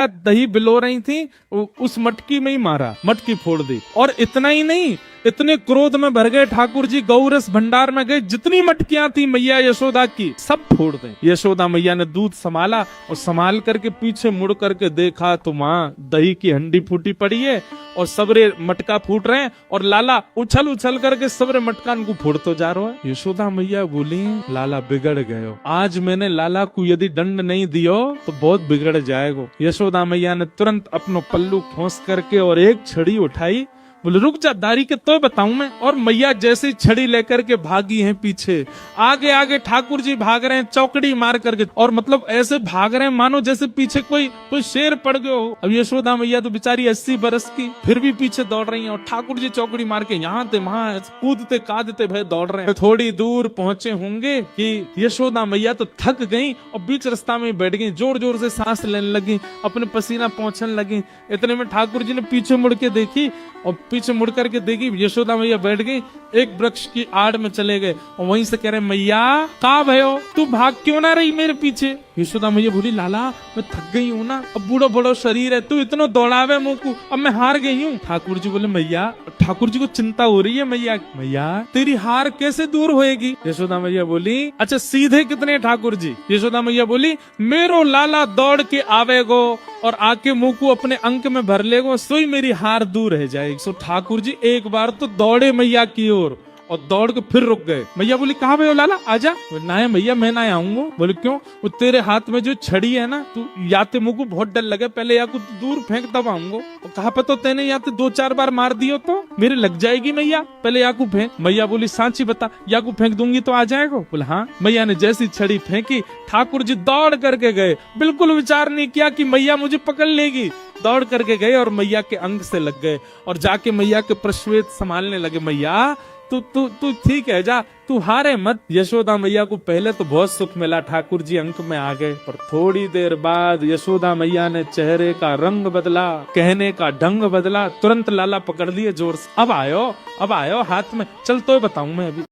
दही बिलो रही थी, उस मटकी में ही मारा, मटकी फोड़ दी। और इतना ही नहीं, इतने क्रोध में भर गए ठाकुर जी, गौरस भंडार में गए, जितनी मटकियां थी मैया यशोदा की सब फोड़ दें। यशोदा मैया ने दूध संभाला और संभाल करके पीछे मुड़ करके देखा तो माँ दही की हंडी फूटी पड़ी है और सबरे मटका फूट रहे हैं और लाला उछल उछल करके सबरे मटका को फोड़ते जा रहा है। यशोदा मैया बोली, लाला बिगड़ गयो, आज मैंने लाला को यदि दंड नहीं दियो तो बहुत बिगड़ जाएगा। यशोदा मैया ने तुरंत अपनो पल्लू खोस करके और एक छड़ी उठाई, बोले रुक जा दारी के तो बताऊं मैं। और मैया जैसे छड़ी लेकर के भागी हैं पीछे, आगे आगे ठाकुर जी भाग रहे हैं चौकड़ी मार करके, और मतलब ऐसे भाग रहे हैं मानो जैसे पीछे कोई शेर पड़ गयो हो। अब यशोदा मैया तो बेचारी 80 बरस की, फिर भी पीछे दौड़ रही हैं और ठाकुर जी चौकड़ी मार के यहाँ थे वहां कूदते कादते भय दौड़ रहे हैं। थोड़ी दूर पहुंचे होंगे कि यशोदा मैया तो थक गई और बीच रास्ता में बैठ गई, जोर जोर से सांस लेने लगी, अपने पसीना पहुंचने लगी। इतने में ठाकुर जी ने पीछे मुड़ के देखी और पीछे मुड़ करके देखी यशोदा मैया बैठ गई, एक वृक्ष की आड़ में चले गए और वहीं से कह रहे मैया कहाँ भयो, तू भाग क्यों ना रही मेरे पीछे। यशोदा मैया बोली, लाला मैं थक गई हूँ ना, अब बूढ़ो बूढ़ो शरीर है, तू इतना दौड़ावे मुँह को, अब मैं हार गई हूँ। ठाकुर जी बोले, मैया, ठाकुर जी को चिंता हो रही है, मैया तेरी हार कैसे दूर होएगी। यशोदा मैया बोली, अच्छा सीधे कितने ठाकुर जी। यशोदा मैया बोली, मेरो लाला दौड़ के आवेगो और आके मुंह को अपने अंक में भर लेगो, सोई मेरी हार दूर रह जाएगी। सो ठाकुर जी एक बार तो दौड़े मैया की ओर और दौड़ के फिर रुक गए। मैया बोली, कहाँ भयो लाला, आजा। ना है मैया, मैं ना आऊंगा। बोले क्यों? वो तेरे हाथ में जो छड़ी है ना, तू याते मुझको बहुत डर लगे, पहले या को दूर फेंक तब आऊंगा। और कहा पे तो तेने याते 2-4 बार मार दियो तो मेरे लग जाएगी मैया, पहले या को फेंक। मैया बोली, सांची बता, या को फेंक दूंगी तो आ जाएगा। बोले हाँ। मैया ने जैसी छड़ी फेंकी, ठाकुर जी दौड़ करके गए, बिल्कुल विचार नहीं किया कि मैया मुझे पकड़ लेगी। दौड़ करके गए और मैया के अंग से लग गए और जाके मैया के प्रश्वेत संभालने लगे। मैया तू ठीक है, जा, तू हारे मत। यशोदा मैया को पहले तो बहुत सुख मिला, ठाकुर जी अंक में आ गए, और थोड़ी देर बाद यशोदा मैया ने चेहरे का रंग बदला, कहने का ढंग बदला, तुरंत लाला पकड़ लिए जोर से। अब आयो हाथ में, चल तो बताऊं मैं अभी।